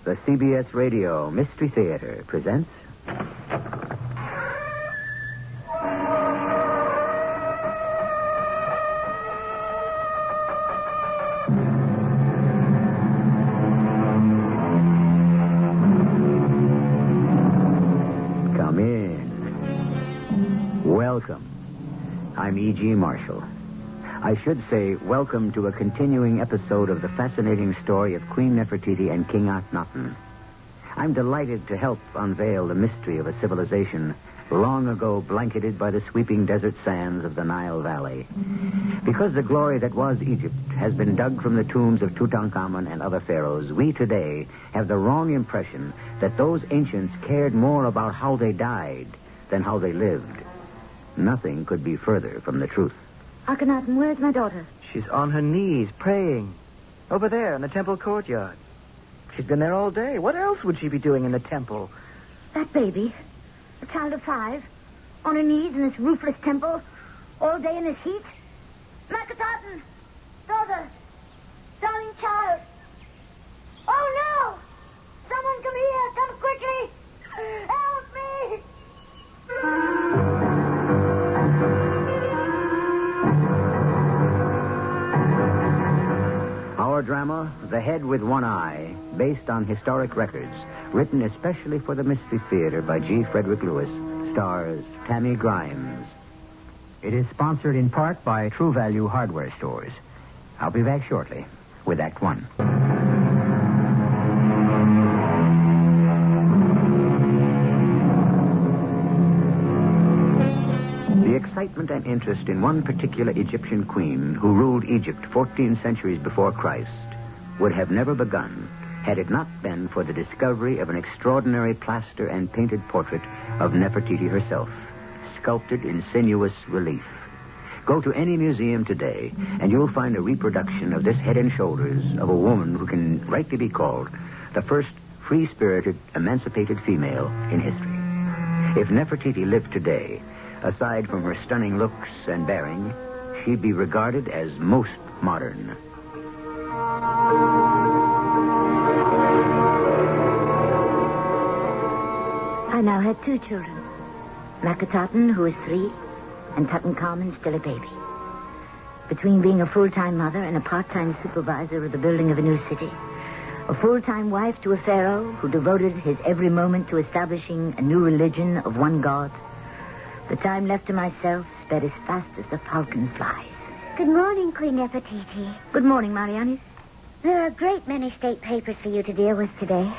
The CBS Radio Mystery Theater presents... Come in. Welcome. I'm E.G. Marshall. I should say welcome to a continuing episode of the fascinating story of Queen Nefertiti and King Akhenaten. I'm delighted to help unveil the mystery of a civilization long ago blanketed by the sweeping desert sands of the Nile Valley. Because the glory that was Egypt has been dug from the tombs of Tutankhamun and other pharaohs, we today have the wrong impression that those ancients cared more about how they died than how they lived. Nothing could be further from the truth. Akhenaten, where's my daughter? She's on her knees, praying. Over there in the temple courtyard. She's been there all day. What else would she be doing in the temple? That baby, a child of 5, on her knees in this roofless temple, all day in this heat. Akhenaten, daughter, darling child. Oh, no! Someone come here! Come quickly! Help me! Our drama, The Head with One Eye, based on historic records, written especially for the Mystery Theater by G. Frederick Lewis, stars Tammy Grimes. It is sponsored in part by True Value Hardware Stores. I'll be back shortly with Act One. The excitement and interest in one particular Egyptian queen who ruled Egypt 14 centuries before Christ would have never begun had it not been for the discovery of an extraordinary plaster and painted portrait of Nefertiti herself, sculpted in sinuous relief. Go to any museum today, and you'll find a reproduction of this head and shoulders of a woman who can rightly be called the first free-spirited, emancipated female in history. If Nefertiti lived today, aside from her stunning looks and bearing, she'd be regarded as most modern. I now had 2 children. Akhenaten, who is 3, and Tutankhamun, still a baby. Between being a full-time mother and a part-time supervisor of the building of a new city, a full-time wife to a pharaoh who devoted his every moment to establishing a new religion of one God, the time left to myself sped as fast as the falcon flies. Good morning, Queen Nefertiti. Good morning, Mariani. There are a great many state papers for you to deal with today.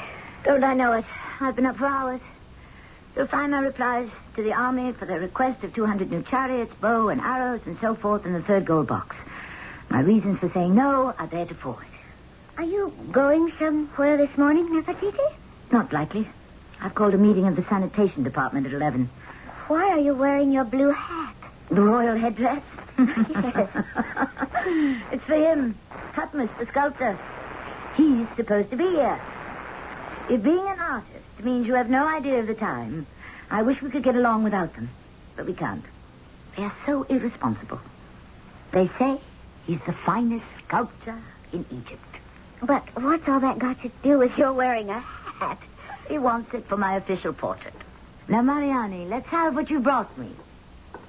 Don't I know it? I've been up for hours. You'll find my replies to the army for the request of 200 new chariots, bow and arrows, and so forth in the 3rd gold box. My reasons for saying no are there to forward. Are you going somewhere this morning, Nefertiti? Not likely. I've called a meeting of the sanitation department at 11. Why are you wearing your blue hat? The royal headdress? Yes. It's for him, Tutmus, the sculptor. He's supposed to be here. If being an artist means you have no idea of the time, I wish we could get along without them. But we can't. They are so irresponsible. They say he's the finest sculptor in Egypt. But what's all that got to do with your wearing a hat? He wants it for my official portrait. Now, Mariani, let's have what you brought me.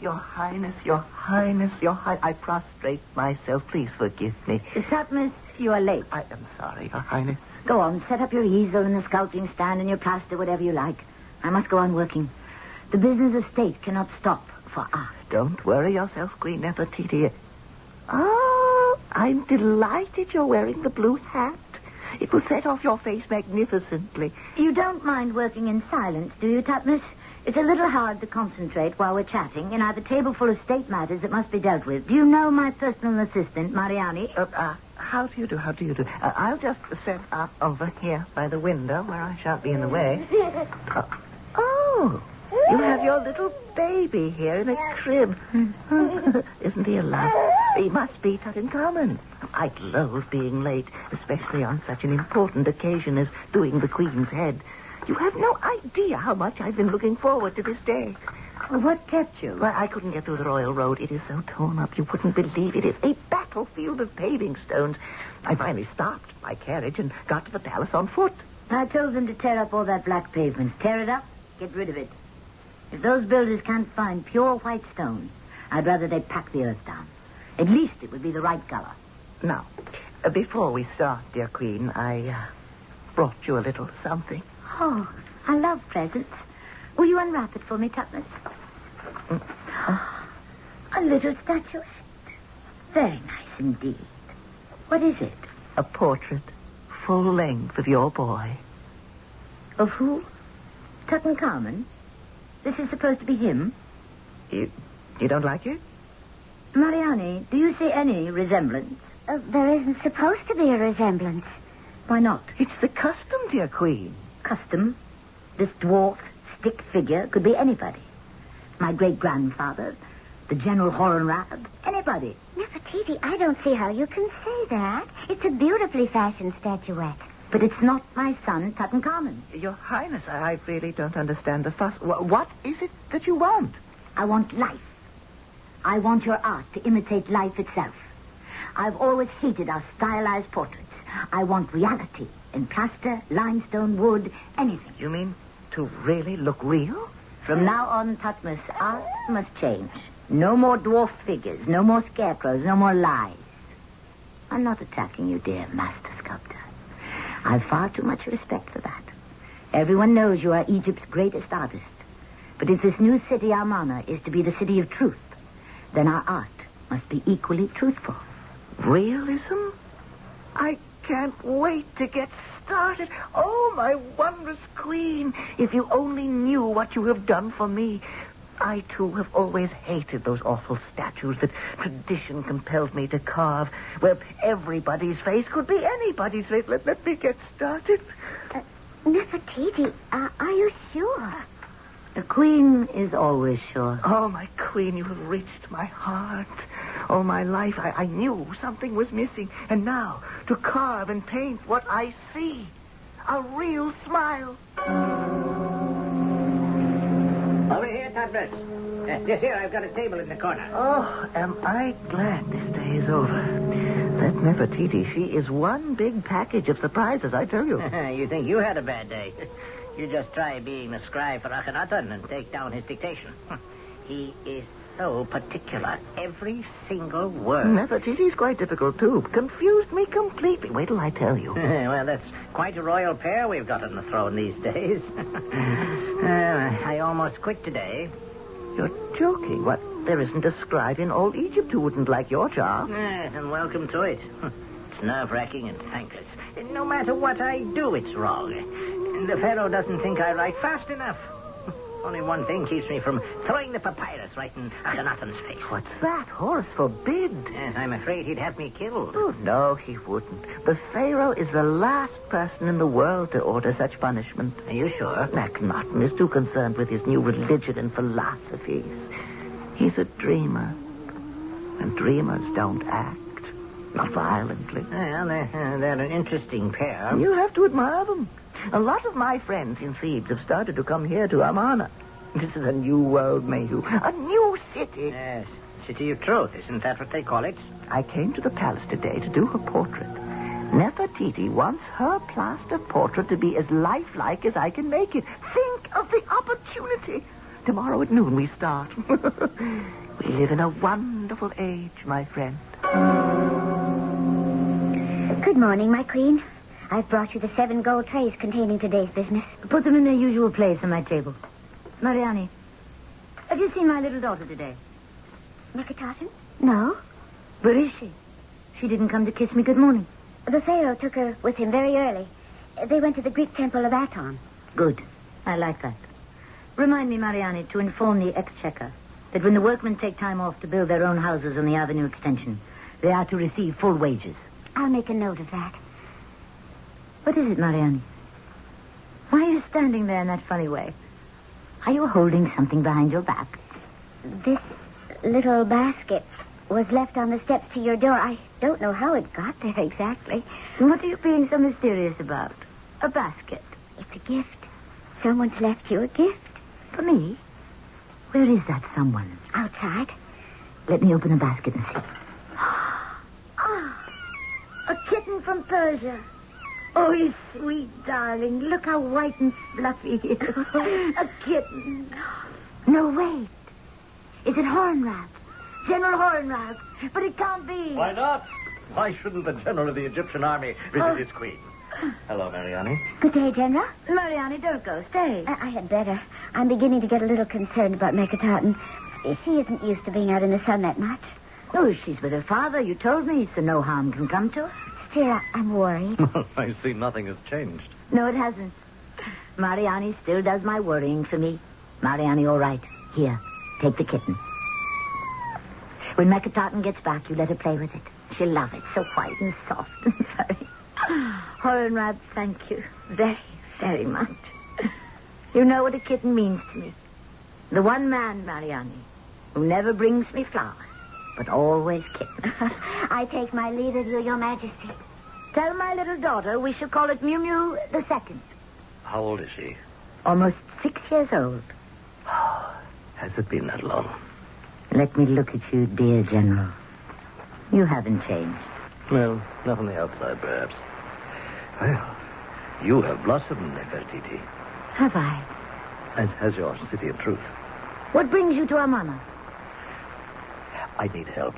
Your Highness, Your Highness, Your Highness. I prostrate myself. Please forgive me. Tutmus, you are late. I am sorry, Your Highness. Go on, set up your easel and the sculpting stand and your plaster, whatever you like. I must go on working. The business of state cannot stop for us. Don't worry yourself, Queen Nefertiti. Oh, I'm delighted you're wearing the blue hat. It will set off your face magnificently. You don't mind working in silence, do you, Tutmus? It's a little hard to concentrate while we're chatting, and I have a table full of state matters that must be dealt with. Do you know my personal assistant, Mariani? How do you do? I'll just set up over here by the window where I shan't be in the way. Oh, you have your little baby here in a crib. Isn't he a love? He must be Tutankhamun. I loathe being late, especially on such an important occasion as doing the Queen's head. You have no idea how much I've been looking forward to this day. What kept you? Well, I couldn't get through the Royal Road. It is so torn up, you wouldn't believe it. It's a battlefield of paving stones. I finally stopped my carriage and got to the palace on foot. I told them to tear up all that black pavement. Tear it up, get rid of it. If those builders can't find pure white stone, I'd rather they pack the earth down. At least it would be the right color. Now, before we start, dear Queen, I brought you a little something. Oh, I love presents. Will you unwrap it for me, Tuppence? A little statuette. Very nice indeed. What is it? A portrait, full length, of your boy. Of who? Tutankhamun? This is supposed to be him? You don't like it? Mariani, do you see any resemblance? There isn't supposed to be a resemblance. Why not? It's the custom, dear Queen. Custom? This dwarf, stick figure could be anybody. My great-grandfather, the General Hornrab, anybody. Nefertiti, I don't see how you can say that. It's a beautifully fashioned statuette. But it's not my son, Tutankhamun. Your Highness, I really don't understand the fuss. What is it that you want? I want life. I want your art to imitate life itself. I've always hated our stylized portraits. I want reality in plaster, limestone, wood, anything. You mean to really look real? From now on, Tutmos, art must change. No more dwarf figures, no more scarecrows, no more lies. I'm not attacking you, dear master sculptor. I've far too much respect for that. Everyone knows you are Egypt's greatest artist. But if this new city, Amarna, is to be the city of truth, then our art must be equally truthful. Realism? I can't wait to get started. Oh, my wondrous Queen, if you only knew what you have done for me. I, too, have always hated those awful statues that tradition compelled me to carve, where everybody's face could be anybody's face. Let me get started. Nefertiti, are you sure? The Queen is always sure. Oh, my Queen, you have reached my heart. All my life, I knew something was missing. And now, to carve and paint what I see. A real smile. Over here, Tutmos. This here, I've got a table in the corner. Oh, am I glad this day is over. That Nefertiti, she is one big package of surprises, I tell you. You think you had a bad day? You just try being the scribe for Akhenaten and take down his dictation. He is so particular. Every single word. Nefertiti's quite difficult, too. Confused me completely. Wait till I tell you. Well, that's quite a royal pair we've got on the throne these days. I almost quit today. You're joking. What? There isn't a scribe in all Egypt who wouldn't like your job. Yes, and welcome to it. It's nerve-wracking and thankless. No matter what I do, it's wrong. The Pharaoh doesn't think I write fast enough. Only one thing keeps me from throwing the papyrus right in Akhenaten's face. What's that? Horse forbid. Yes, I'm afraid he'd have me killed. Oh, no, he wouldn't. The Pharaoh is the last person in the world to order such punishment. Are you sure? Akhenaten is too concerned with his new religion and philosophies. He's a dreamer. And dreamers don't act. Not violently. Well, they're an interesting pair. You have to admire them. A lot of my friends in Thebes have started to come here to Amarna. This is a new world, Mayhew. A new city. Yes, city of truth. Isn't that what they call it? I came to the palace today to do her portrait. Nefertiti wants her plaster portrait to be as lifelike as I can make it. Think of the opportunity. Tomorrow at noon we start. We live in a wonderful age, my friend. Good morning, my queen. I've brought you the 7 gold trays containing today's business. Put them in their usual place on my table. Mariani, have you seen my little daughter today? Nefertiti? No. Where is she? She didn't come to kiss me good morning. The Pharaoh took her with him very early. They went to the Greek temple of Aton. Good. I like that. Remind me, Mariani, to inform the exchequer that when the workmen take time off to build their own houses on the avenue extension, they are to receive full wages. I'll make a note of that. What is it, Mariani? Why are you standing there in that funny way? Are you holding something behind your back? This little basket was left on the steps to your door. I don't know how it got there exactly. What are you being so mysterious about? A basket? It's a gift. Someone's left you a gift. For me? Where is that someone? Outside. Let me open the basket and see. Ah, a kitten from Persia. Oh, you sweet darling. Look how white and fluffy he is. A kitten. No, wait. Is it Hornrab? General Hornrab. But it can't be. Why not? Why shouldn't the general of the Egyptian army visit his queen? Hello, Mariani. Good day, General. Mariani, don't go. Stay. I had better. I'm beginning to get a little concerned about Nefertiti. She isn't used to being out in the sun that much. Oh, she's with her father. You told me, so no harm can come to her. Still, I'm worried. I see nothing has changed. No, it hasn't. Mariani still does my worrying for me. Mariani, all right. Here, take the kitten. When Nefertiti gets back, you let her play with it. She'll love it. So white and soft and furry. Hornrab, thank you very, very much. You know what a kitten means to me. The one man, Mariani, who never brings me flowers, but always kittens. I take my leave of you, Your Majesty. Tell my little daughter we shall call it Mew Mew the Second. How old is she? Almost 6 years old. Has it been that long? Let me look at you, dear General. You haven't changed. Well, not on the outside, perhaps. Well, you have blossomed, Nefertiti. Have I? As has your city of truth. What brings you to Amana? I need help.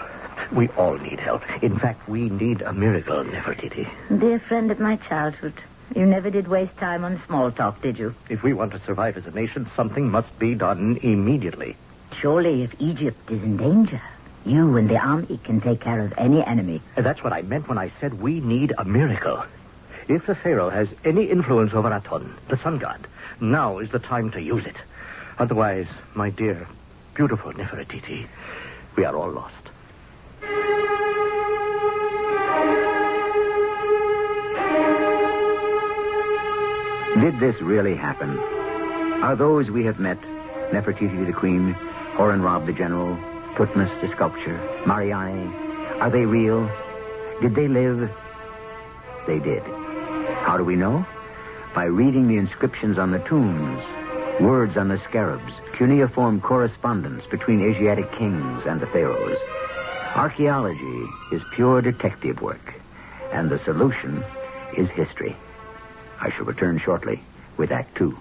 We all need help. In fact, we need a miracle, Nefertiti. Dear friend of my childhood, you never did waste time on small talk, did you? If we want to survive as a nation, something must be done immediately. Surely, if Egypt is in danger, you and the army can take care of any enemy. That's what I meant when I said we need a miracle. If the Pharaoh has any influence over Aton, the sun god, now is the time to use it. Otherwise, my dear, beautiful Nefertiti, we are all lost. Did this really happen? Are those we have met, Nefertiti the queen, Hornrab the general, Tutmos the sculpture, Mariani, are they real? Did they live? They did. How do we know? By reading the inscriptions on the tombs, words on the scarabs, cuneiform correspondence between Asiatic kings and the pharaohs. Archaeology is pure detective work, and the solution is history. I shall return shortly with Act Two.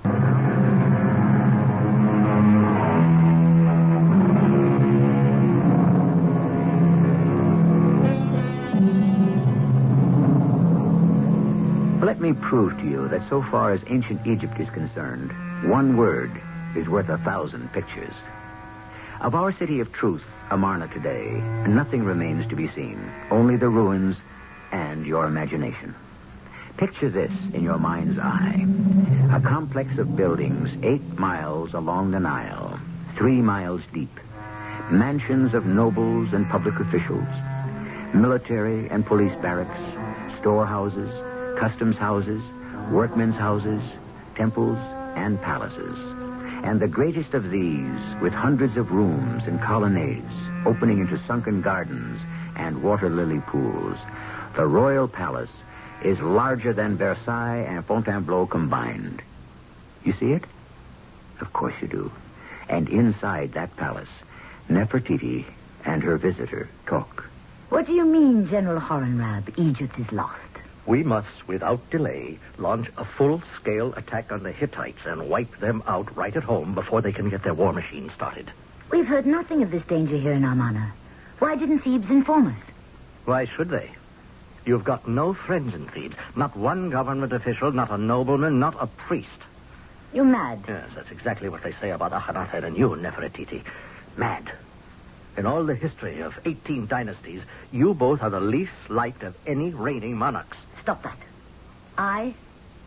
Let me prove to you that so far as ancient Egypt is concerned, one word is worth 1,000 pictures. Of our city of truth, Amarna, today, nothing remains to be seen, only the ruins and your imagination. Picture this in your mind's eye. A complex of buildings 8 miles along the Nile, 3 miles deep. Mansions of nobles and public officials, military and police barracks, storehouses, customs houses, workmen's houses, temples, and palaces. And the greatest of these, with hundreds of rooms and colonnades opening into sunken gardens and water lily pools, the royal palace is larger than Versailles and Fontainebleau combined. You see it? Of course you do. And inside that palace, Nefertiti and her visitor talk. What do you mean, General Hornrab? Egypt is lost. We must, without delay, launch a full-scale attack on the Hittites and wipe them out right at home before they can get their war machine started. We've heard nothing of this danger here in Amana. Why didn't Thebes inform us? Why should they? You've got no friends in Thebes. Not one government official, not a nobleman, not a priest. You're mad. Yes, that's exactly what they say about Akhenaten and you, Nefertiti. Mad. In all the history of 18 dynasties, you both are the least liked of any reigning monarchs. Stop that. I,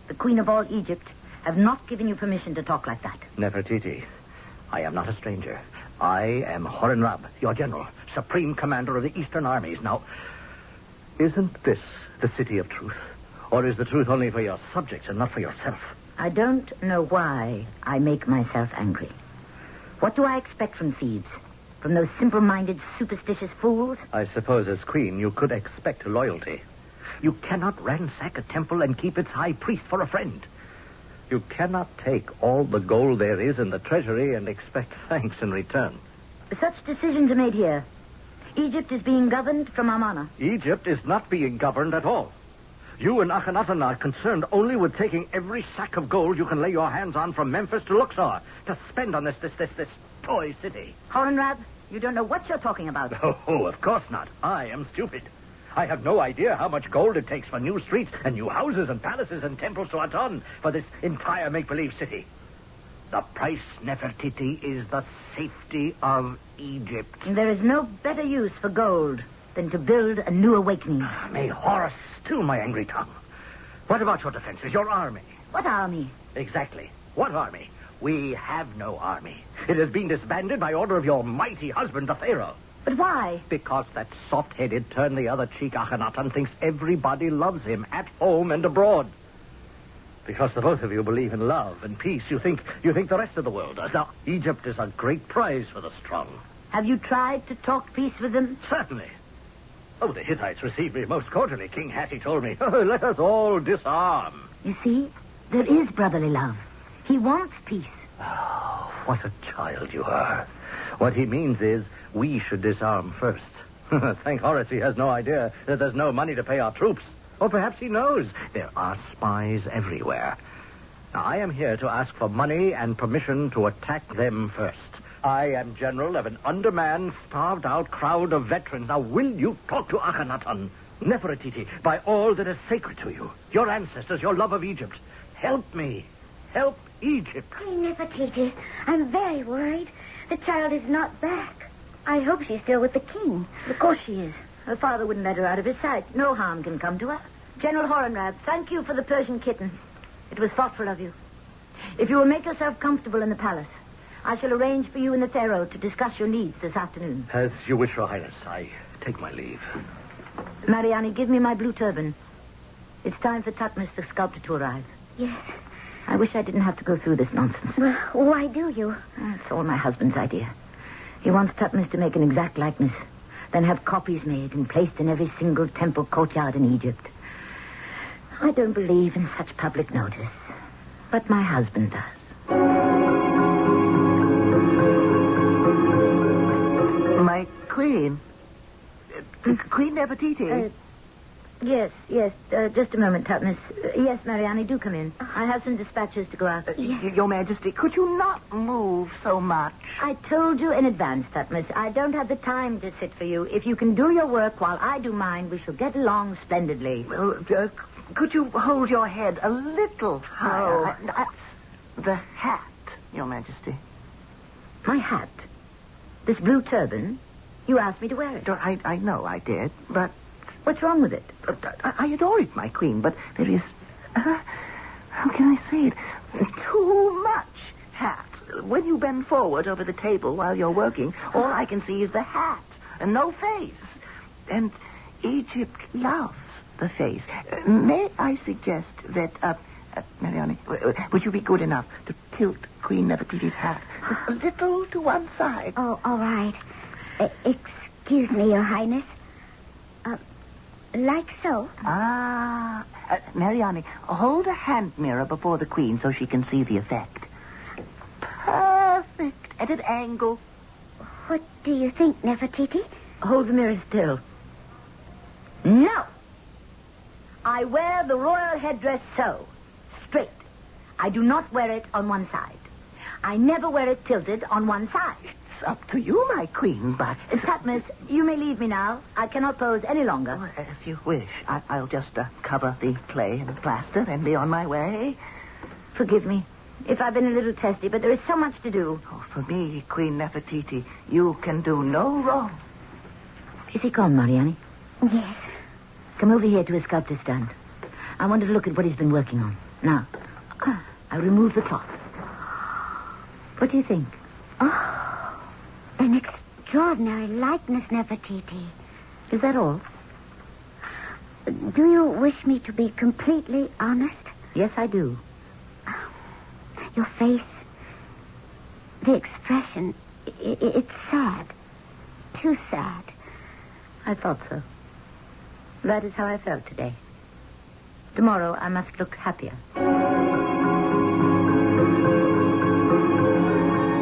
the Queen of all Egypt, have not given you permission to talk like that. Nefertiti, I am not a stranger. I am Hornrab, your general, supreme commander of the Eastern armies. Now, isn't this the city of truth? Or is the truth only for your subjects and not for yourself? I don't know why I make myself angry. What do I expect from Thebes? From those simple-minded, superstitious fools? I suppose as queen you could expect loyalty. You cannot ransack a temple and keep its high priest for a friend. You cannot take all the gold there is in the treasury and expect thanks in return. Such decisions are made here. Egypt is being governed from Amana. Egypt is not being governed at all. You and Akhenaten are concerned only with taking every sack of gold you can lay your hands on from Memphis to Luxor to spend on this toy city. Horenrab, you don't know what you're talking about. Oh, of course not. I am stupid. I have no idea how much gold it takes for new streets and new houses and palaces and temples to Aton for this entire make-believe city. The price, Nefertiti, is the safety of Egypt. There is no better use for gold than to build a new awakening. May Horus still my angry tongue. What about your defenses, your army? What army? Exactly. What army? We have no army. It has been disbanded by order of your mighty husband, the Pharaoh. But why? Because that soft-headed, turn-the-other-cheek Akhenaten thinks everybody loves him at home and abroad. Because the both of you believe in love and peace, you think the rest of the world does. Now, Egypt is a great prize for the strong. Have you tried to talk peace with them? Certainly. Oh, the Hittites received me most cordially. King Hattie told me, let us all disarm. You see, there is brotherly love. He wants peace. Oh, what a child you are. What he means is we should disarm first. Thank Horus he has no idea that there's no money to pay our troops. Or perhaps he knows there are spies everywhere. Now, I am here to ask for money and permission to attack them first. I am general of an undermanned, starved-out crowd of veterans. Now, will you talk to Akhenaten, Nefertiti, by all that is sacred to you, your ancestors, your love of Egypt? Help me. Help Egypt. Queen Nefertiti, I'm very worried. The child is not back. I hope she's still with the king. Of course she is. Her father wouldn't let her out of his sight. No harm can come to her. General Horenrab, thank you for the Persian kitten. It was thoughtful of you. If you will make yourself comfortable in the palace, I shall arrange for you and the Pharaoh to discuss your needs this afternoon. As you wish, Your Highness. I take my leave. Mariani, give me my blue turban. It's time for Tutmos the sculptor to arrive. Yes. I wish I didn't have to go through this nonsense. Well, why do you? It's all my husband's idea. He wants Tutmos to make an exact likeness, then have copies made and placed in every single temple courtyard in Egypt. I don't believe in such public notice, but my husband does. My queen. Queen Nefertiti. Yes. Just a moment, Tutmos. Yes, Mariani, do come in. I have some dispatches to go out. Your Majesty, could you not move so much? I told you in advance, Tutmos. I don't have the time to sit for you. If you can do your work while I do mine, we shall get along splendidly. Well, could you hold your head a little higher? That's the hat, Your Majesty. My hat? This blue turban? You asked me to wear it. I know I did, but... What's wrong with it? I adore it, my queen, but there is... how can I say it? Too much hat. When you bend forward over the table while you're working, all I can see is the hat and no face. And Egypt loves the face. May I suggest that... Mariani, would you be good enough to tilt Queen Nefertiti's hat a little to one side? Oh, all right. Excuse me, Your Highness. Like so? Mariani, hold a hand mirror before the queen so she can see the effect. Perfect. At an angle. What do you think, Nefertiti? Hold the mirror still. No! I wear the royal headdress so. Straight. I do not wear it on one side. I never wear it tilted on one side. It's up to you, my queen, but... Tutmos, you may leave me now. I cannot pose any longer. Oh, as you wish. I'll just cover the clay and plaster and be on my way. Forgive me if I've been a little testy, but there is so much to do. Oh, for me, Queen Nefertiti, you can do no wrong. Is he gone, Mariani? Yes. Come over here to his sculptor's stand. I want to look at what he's been working on. Now, I'll remove the cloth. What do you think? Oh, an extraordinary likeness, Nefertiti. Is that all? Do you wish me to be completely honest? Yes, I do. Your face, the expression, it's sad. Too sad. I thought so. That is how I felt today. Tomorrow I must look happier.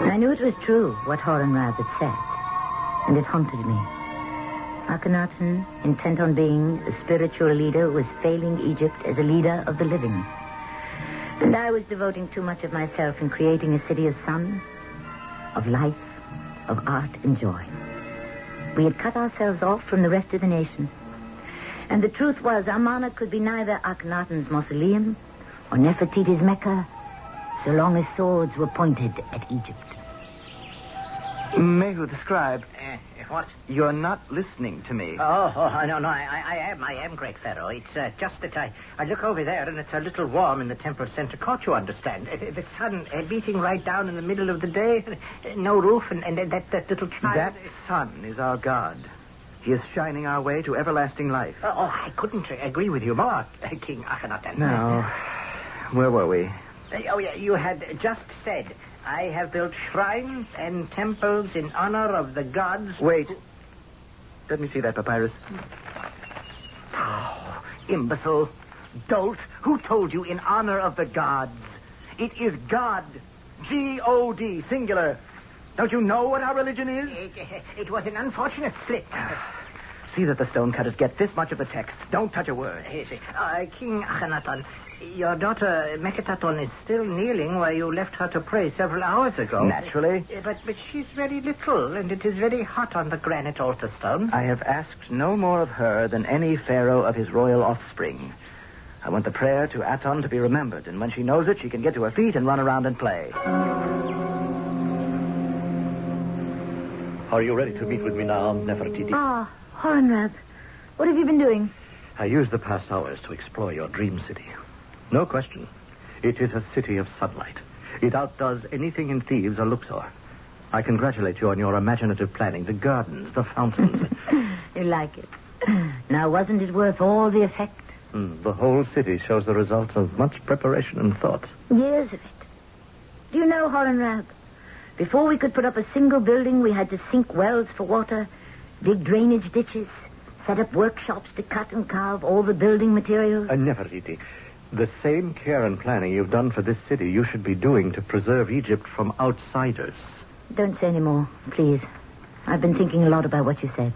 I knew it was true what Horenrab had said, and it haunted me. Akhenaten, intent on being a spiritual leader, was failing Egypt as a leader of the living. And I was devoting too much of myself in creating a city of sun, of life, of art and joy. We had cut ourselves off from the rest of the nation. And the truth was, our monarch could be neither Akhenaten's mausoleum or Nefertiti's Mecca, so long as swords were pointed at Egypt. Mehu the scribe. What? You're not listening to me. No, I am, great Pharaoh. It's just that I look over there and it's a little warm in the temple center court, you understand. The sun beating right down in the middle of the day, no roof, and that little child... That sun is our God. He is shining our way to everlasting life. I couldn't agree with you more, King Akhenaten. Now, where were we? You had just said... I have built shrines and temples in honor of the gods... Wait. Let me see that papyrus. Oh, imbecile. Dolt. Who told you in honor of the gods? It is God. G-O-D, singular. Don't you know what our religion is? It was an unfortunate slip. See that the stonecutters get this much of the text. Don't touch a word. King Akhenaten... Your daughter, Nefertiti, is still kneeling where you left her to pray several hours ago. Naturally. But she's very little, and it is very hot on the granite altar stone. I have asked no more of her than any pharaoh of his royal offspring. I want the prayer to Aton to be remembered, and when she knows it, she can get to her feet and run around and play. Are you ready to meet with me now, Nefertiti? Hornrab, what have you been doing? I used the past hours to explore your dream city. No question. It is a city of sunlight. It outdoes anything in Thebes or Luxor. I congratulate you on your imaginative planning. The gardens, the fountains. You like it. Now, wasn't it worth all the effect? The whole city shows the results of much preparation and thought. Years of it. Do you know, Hornrab, before we could put up a single building, we had to sink wells for water, dig drainage ditches, set up workshops to cut and carve all the building materials. Nefertiti, the same care and planning you've done for this city, you should be doing to preserve Egypt from outsiders. Don't say any more, please. I've been thinking a lot about what you said.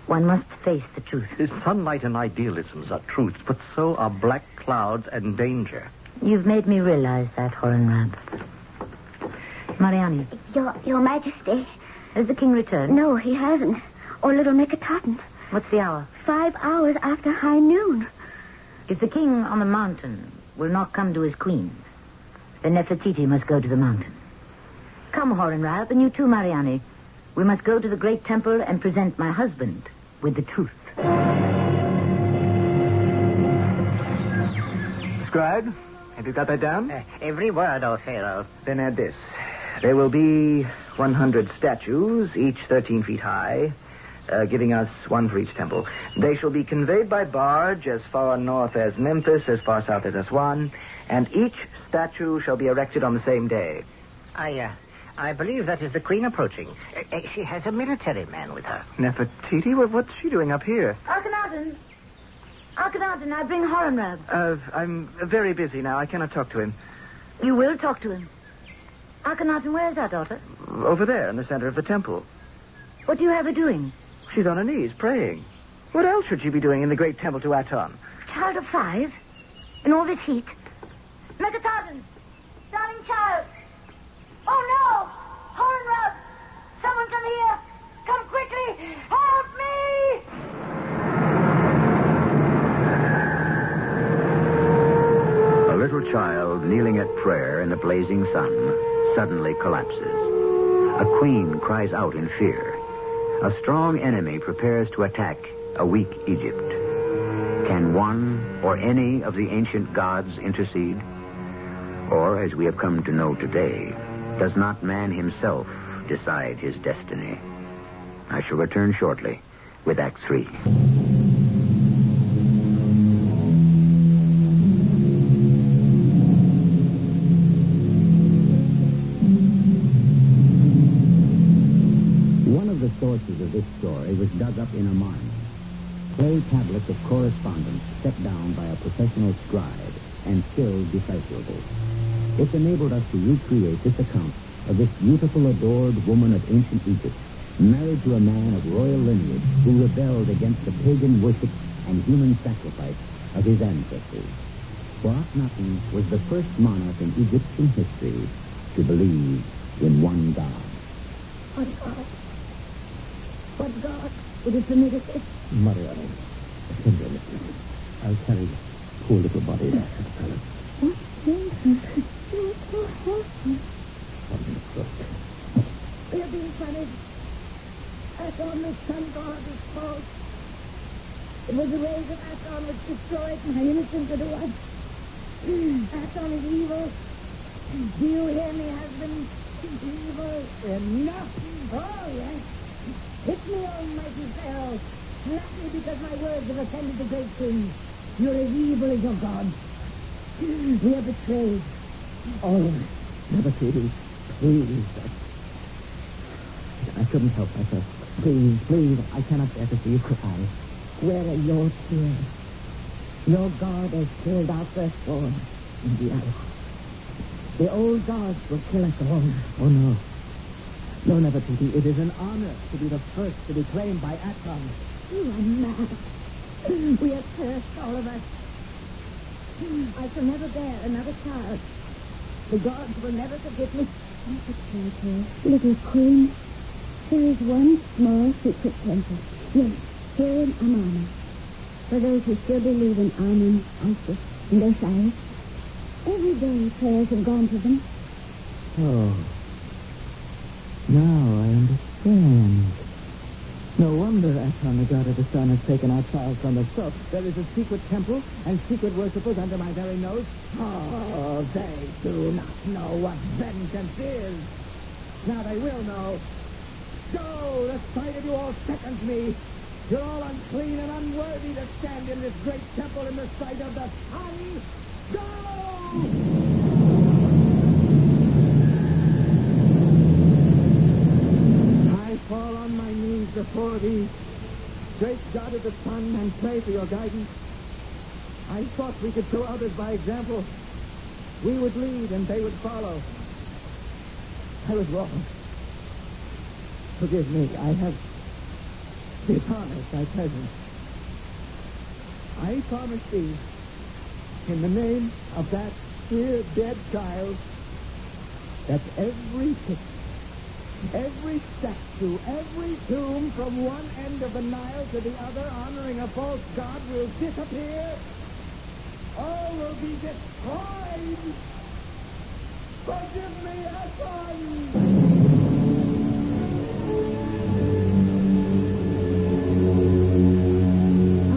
One must face the truth. Sunlight and idealisms are truths, but so are black clouds and danger. You've made me realize that, Hornrab. Mariani. Your Majesty. Has the king returned? No, he hasn't. Or little Nefertiti. What's the hour? 5 hours after high noon. If the king on the mountain will not come to his queen, then Nefertiti must go to the mountain. Come, Hornrab, and you too, Mariani. We must go to the great temple and present my husband with the truth. Scribe, have you got that down? Every word, O Pharaoh. Then add this. There will be 100 statues, each 13 feet high, giving us one for each temple. They shall be conveyed by barge as far north as Memphis, as far south as Aswan, and each statue shall be erected on the same day. I believe that is the queen approaching. She has a military man with her. Nefertiti? What's she doing up here? Akhenaten, I bring Hornrab. I'm very busy now. I cannot talk to him. You will talk to him. Akhenaten, where's our daughter? Over there in the center of the temple. What do you have her doing? She's on her knees, praying. What else should she be doing in the great temple to Aton? Child of 5? In all this heat? Nefertiti! Darling child! Oh, no! Hornrab! Someone come here! Come quickly! Help me! A little child kneeling at prayer in the blazing sun suddenly collapses. A queen cries out in fear. A strong enemy prepares to attack a weak Egypt. Can one or any of the ancient gods intercede? Or, as we have come to know today, does not man himself decide his destiny? I shall return shortly with Act 3. One of the sources of this story was dug up in Oman. Clay tablets of correspondence set down by a professional scribe and still decipherable. It enabled us to recreate this account of this beautiful, adored woman of ancient Egypt married to a man of royal lineage who rebelled against the pagan worship and human sacrifice of his ancestors. For Akhenaten was the first monarch in Egyptian history to believe in one God. What God? What God would have permitted this? Mariana, I'll carry the poor little body there to the palace. What children? You're so healthy. We're being punished. Aton's sun god is false. It was the rays of Aton which destroyed my innocent little one. Aton is evil. Do you hear me, husband? Evil. Enough. Oh, yes. Hit me, almighty Pharaoh. Slap me because my words have offended the great king. You're as evil as your God. We are betrayed. All of us. Nefertiti, please. I couldn't help myself. Please, I cannot bear to see you cry. Where are your tears? Your God has killed our firstborn. Indeed. The old gods will kill us all. Oh, no. No, Nefertiti, it is an honor to be the first to be claimed by Aton. You are mad. We are cursed, all of us. I shall never bear another child. The gods will never forgive me. Little queen, there is one small secret temple. Yes, here in Amarna. For those who still believe in Amun, Isis, and Osiris. Every day prayers have gone to them. Oh. Now I understand. No wonder Aton, the god of the sun, has taken our child from us. So there is a secret temple and secret worshippers under my very nose. Oh, they do not know what vengeance is. Now they will know. Go! The sight of you all seconds me. You're all unclean and unworthy to stand in this great temple in the sight of the sun. Go! I fall on my knees before thee, great God of the sun, and pray for your guidance. I thought we could show others by example. We would lead and they would follow. I was wrong. Forgive me, I have dishonored thy presence. I promise thee, in the name of that dear dead child, that every picture, every statue, every tomb from one end of the Nile to the other honoring a false god will disappear. All will be destroyed. Forgive me, Aton!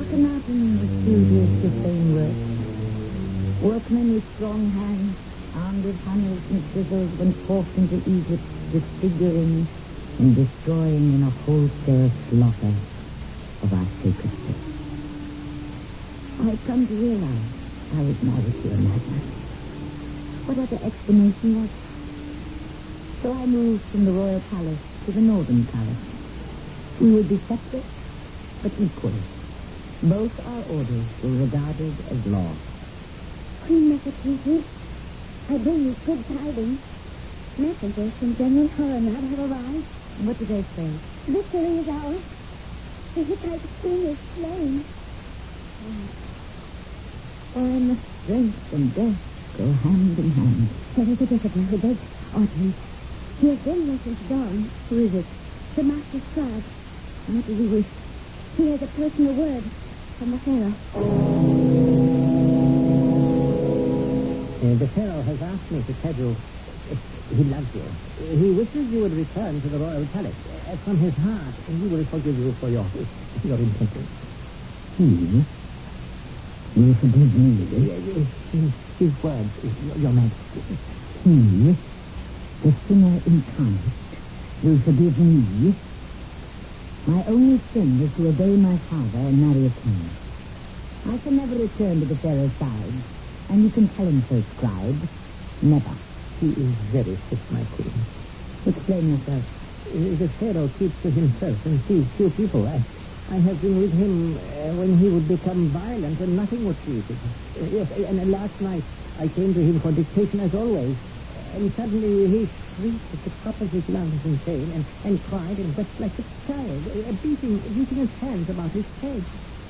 Akhenaten was studious to same work. Workmen with strong hands, armed with hammers and chisels, went forth into Egypt, disfiguring and destroying in a wholesale slaughter of our sacred place. I had come to realize I was married to a madman. What other explanation was there? So I moved from the royal palace to the northern palace. We would be separate, but equal. Both our orders were regarded as law. Queen Nefertiti, I bring you good tidings. Messengers from General Coronet have arrived. What did they say? Victory is ours. The Hittite queen is slain. And strength and death go hand in hand. There is a visitor who begs audience. He has been there since dawn. Who is it? The master scribe. What does he wish? He has a personal word from the Pharaoh. The Pharaoh has asked me to tell you he loves you. He wishes you would return to the royal palace. From his heart, he will forgive you for your intentions. He will forgive me. His words, your majesty. He, the sinner incarnate, will forgive me. My only sin was to obey my father and marry a king. I can never return to the Pharaoh's side, and you can tell him so, scribe. Never. He is very sick, my queen. Explain yourself. The Pharaoh keeps to himself and sees few people. I have been with him when he would become violent and nothing would please him. Yes, and last night I came to him for dictation as always. And suddenly he shrieked at the top of his lungs in pain and cried and wept like a child, beating his hands about his head.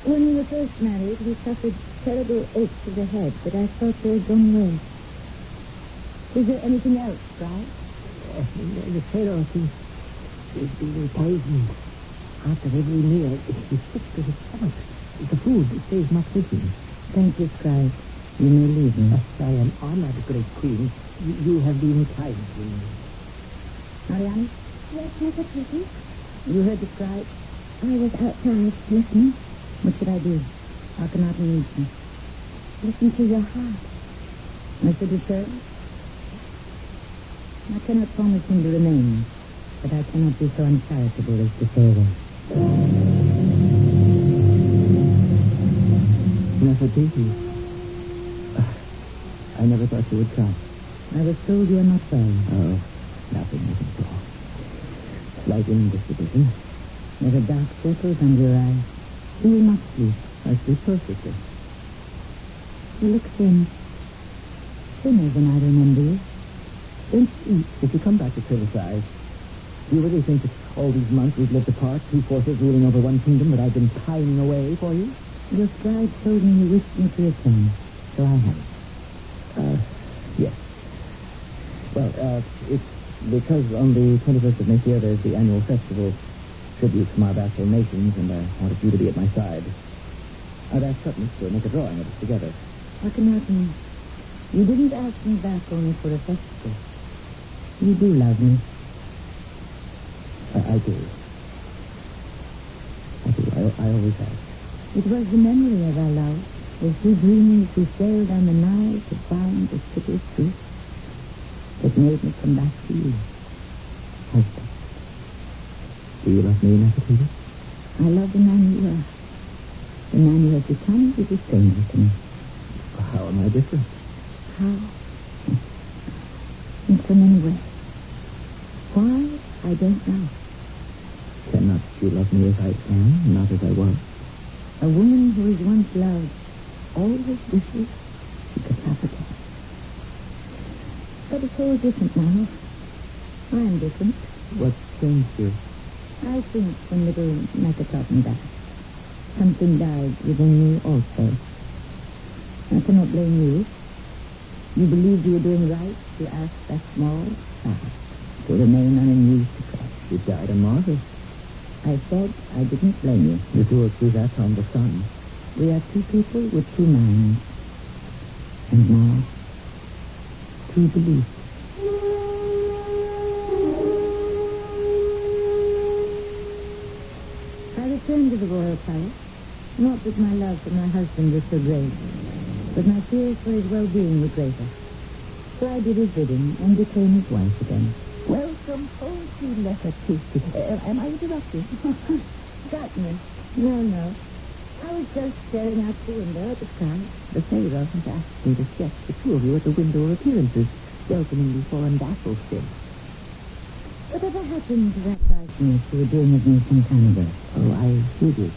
When we were first married, we suffered terrible aches of the head, but I thought they had gone away. Is there anything else, Scribe? The Pharaoh is being poisoned. After every meal, he's sick to his stomach. The food stays not with him. Thank you, Scribe. You may leave me. I am honored, great queen. You have been kind to me. Mariani? Yes, Nefertiti? You heard the Scribe? I was outside listening. What should I do? How can I reach me? Listen to your heart. Mr. Duterre? I cannot promise him to remain, but I cannot be so uncharitable as to say that. Nefertiti. I never thought you would come. I was told you are not well. Oh, nothing at all. Slight indisposition. There are dark circles under your eyes. You will not sleep. I sleep perfectly. You look thin. Thinner than I remember you. Don't eat. If you come back to criticize, do you really think that all these months we've lived apart, two forces ruling over one kingdom, that I've been pining away for you? Your Scribe told me he wished me to return, so I have. Yes. Well, it's because on the 21st of next year there's the annual festival, tribute from our vassal nations, and I wanted you to be at my side. I've asked Sutton to make a drawing of us together. How can I help me? You didn't ask me back only for a festival. You do love me. I do. I always have. It was the memory of our love, as we dreamed we sailed on the Nile to find the city of truth, that made me come back to you. Husband. Do you love me, Nefertiti? I love the man you are. The man you have become is a stranger to me. How am I different? How? In so many ways. Why? I don't know. Cannot you love me as I am, not as I was? A woman who is once loved always wishes she could have again. But it's all different now. I am different. What changed you? I think when little Nefertiti died, something died within me also. I cannot blame you. You believed you were doing right to ask that small child to remain on a knees to Christ. You died a martyr. I said I didn't blame you. You do accuse that on the sun. We are two people with two minds. And now, two beliefs. I returned to the royal palace. Not that my love for my husband was so great, but my fears for his well-being were greater. So I did his bidding and became his wife again. Welcome home to Nefertiti. Am I interrupting? Darkness. No. I was just staring out the window at the sky. The Pharaoh has asked me to sketch the two of you at the window of appearances, welcoming the foreign vassals then. Whatever happened to that likeness you were doing of me some time ago? Oh, I hid it.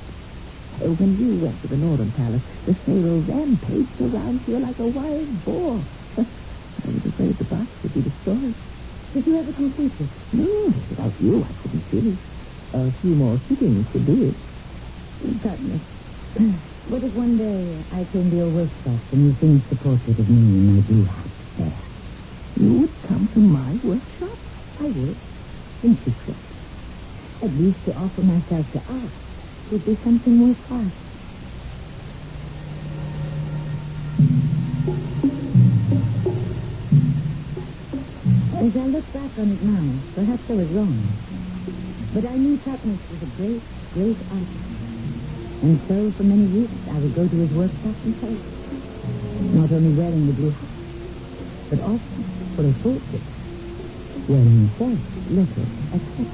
When you went to the northern palace, the Pharaoh rampaged around here like a wild boar. I was afraid the box would be destroyed. Did you ever complete it? No, without you, I couldn't finish. A few more sittings could do it. Darkness. What if one day I came to your workshop and you finished the portrait of me in my blue hat there? You would come to my workshop? I would. In secret. At least to offer myself to art would be something worthwhile. As I look back on it now, perhaps I was wrong. But I knew Patmos was a great, great artist. And so, for many weeks, I would go to his workshop and paint. Not only wearing the blue hat, but often, for a portrait, wearing white, leather, etc.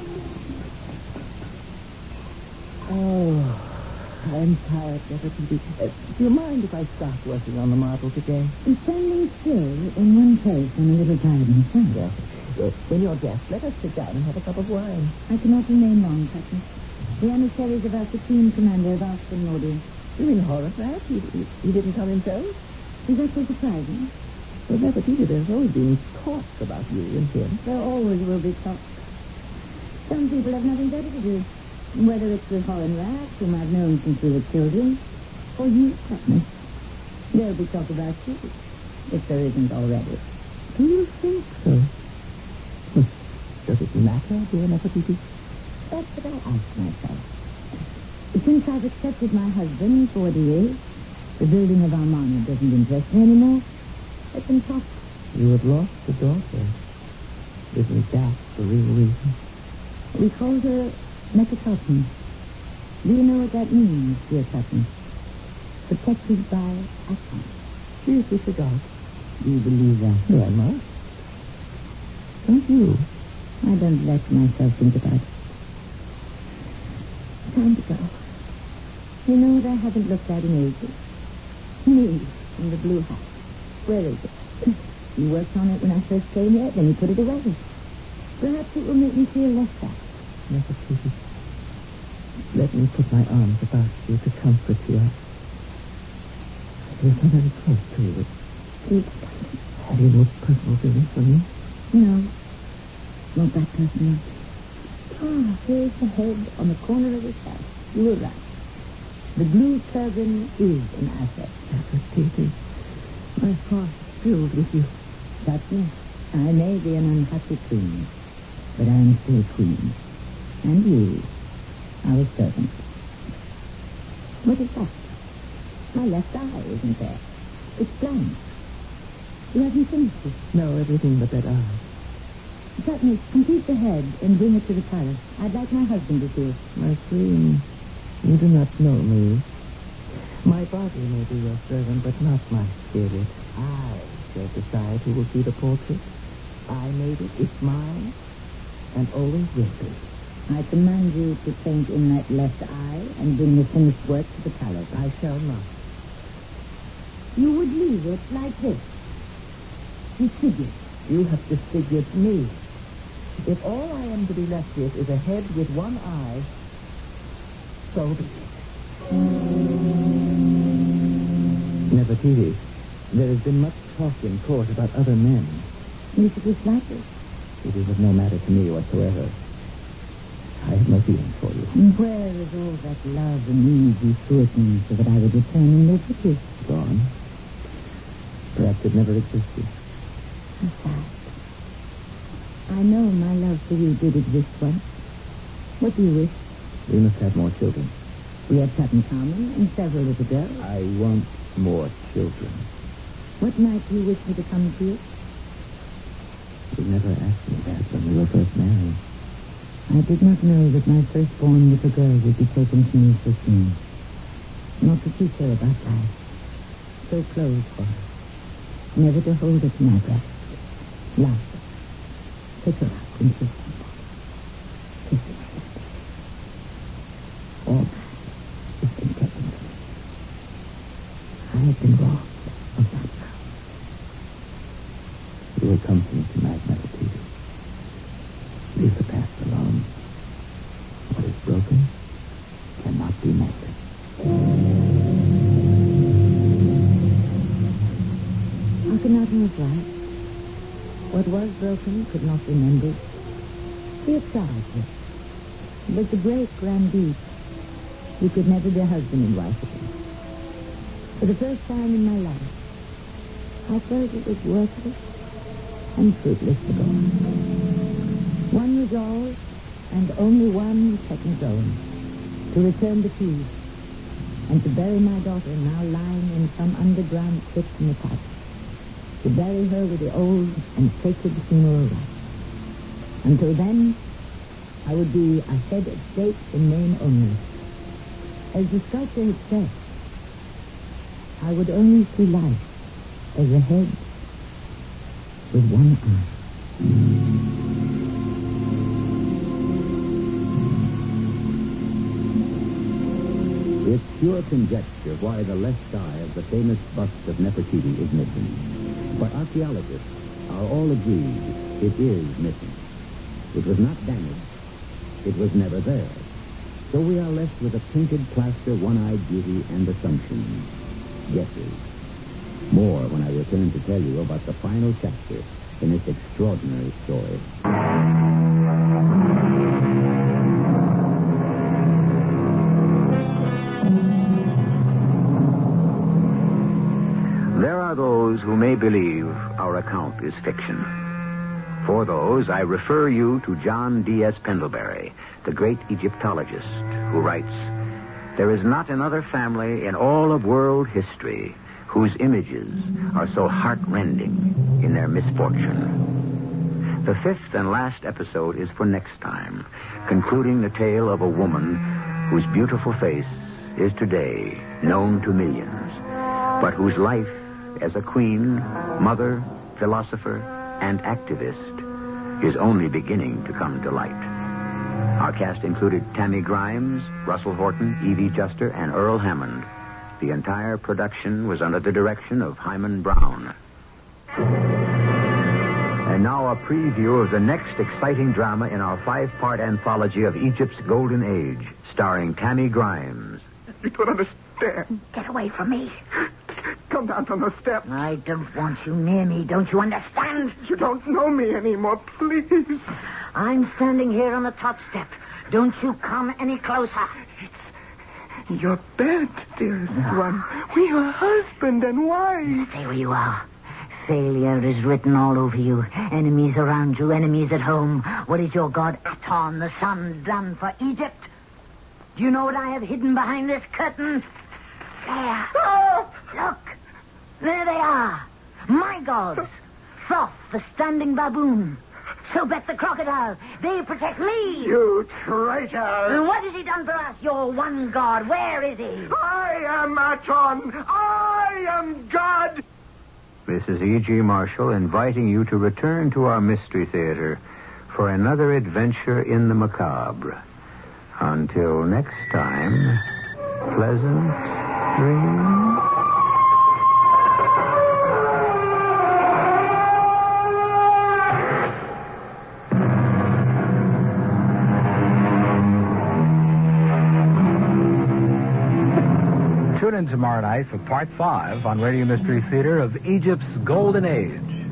Oh, I'm tired, Nefertiti. Do you mind if I start working on the marble today? And standing still in one place on a little tired myself. Yes. When you're dressed, let us sit down and have a cup of wine. I cannot remain long, Patmos. The emissaries of our Supreme Commander have asked for an audience. You mean Horus, perhaps? He didn't come himself? Is that so surprising? Well, Nefertiti, there's always been talk about you and him. There always will be talk. Some people have nothing better to do. Whether it's the foreign rats whom I've known since we were children, or you, Putney. There'll be talk about you, if there isn't already. Do you think so? Does it matter, dear Nefertiti? That's what I ask myself. Since I've accepted my husband 40 years, the building of our monument doesn't interest me anymore. Let them talk. You have lost a daughter. Isn't that the real reason? We called her Nefertiti. Do you know what that means, dear Putney? Protected by Atom. She is disregard. Do you believe that? Yeah, I must. Don't you? I don't let myself think about it. Time to go. You know what I haven't looked at in ages? Me, in the blue hat. Where is it? You worked on it when I first came here, then you put it away. Perhaps it will make me feel less sad. Nefertiti, let me put my arms about you to comfort you. You're so very close to you. Please. Have you no personal feelings for me? No. Not that personal. Ah, here's the head on the corner of his house. You were right. The blue turban is an asset. Nefertiti, my heart is filled with you. Putney, I may be an unhappy queen, but I am still queen. And you, our servant. What is that? My left eye isn't there. It's blank. You haven't finished it. No, everything but that eye. Putney, complete the head and bring it to the palace. I'd like my husband to see it. My queen, you do not know me. My body may be your servant, but not my spirit. I shall decide who will see the portrait. I made it. It's mine, and always will be. I command you to paint in that left eye and bring the finished work to the palace. I shall not. You would leave it like this. Disfigured. You have disfigured me. If all I am to be left with is a head with one eye, so be it. Nefertiti, there has been much talk in court about other men. If it was like this. It is of no matter to me whatsoever. I have no feeling for you. And where is all that love and easy sweetness so that I would return and live with you? Gone. Perhaps it never existed. How sad. I know my love for you did exist once. What do you wish? We must have more children. We have Tutankhamun and several little girls. I want more children. What night do you wish me to come to you? You never asked me that when we were first married. I did not know that my firstborn little girl would be taken from me so soon. Not to teach her about life. So close for her. Never to hold her to my breast. Love her. Pick her up and kiss her. Kiss her. All that has been taken from me. I have been robbed of that power. You will come to me tonight, Nefertiti. Leave the past alone. What is broken cannot be mended. Akhenaten was right. What was broken could not be mended. Be it tragic. But the great Grandee, who could never be husband and wife again. For the first time in my life, I felt it was worthless and fruitless to go on. One resolve, and only one second going, to return to peace, and to bury my daughter now lying in some underground crypt in the palace. To bury her with the old and sacred funeral rites. Until then, I would be a head of state in name only. As the sculptor had said, I would only see life as a head with one eye. It's pure conjecture why the left eye of the famous bust of Nefertiti is missing. But archaeologists are all agreed it is missing. It was not damaged. It was never there. So we are left with a painted plaster, one-eyed beauty, and assumptions. Guesses. More when I return to tell you about the final chapter in this extraordinary story. There are those who may believe our account is fiction. For those, I refer you to John D.S. Pendlebury, the great Egyptologist, who writes, "There is not another family in all of world history whose images are so heart-rending in their misfortune." The fifth and last episode is for next time, concluding the tale of a woman whose beautiful face is today known to millions, but whose life as a queen, mother, philosopher, and activist is only beginning to come to light. Our cast included Tammy Grimes, Russell Horton, Evie Juster, and Earl Hammond. The entire production was under the direction of Hyman Brown. And now a preview of the next exciting drama in our 5-part anthology of Egypt's Golden Age, starring Tammy Grimes. You don't understand. Get away from me. Come down from the steps. I don't want you near me. Don't you understand? You don't know me anymore, please. I'm standing here on the top step. Don't you come any closer. It's your bed, dearest one. We are husband and wife. Stay where you are. Failure is written all over you. Enemies around you, enemies at home. What is your god Aton, the sun, done for Egypt? Do you know what I have hidden behind this curtain? There. Look. There they are. My gods. Thoth, the standing baboon. Sobek, the crocodile. They protect me. You traitor. And what has he done for us, your one god? Where is he? I am Aton. I am God. This is E.G. Marshall inviting you to return to our Mystery Theater for another adventure in the macabre. Until next time, pleasant dreams. Tune in tomorrow night for Part 5 on Radio Mystery Theater of Egypt's Golden Age.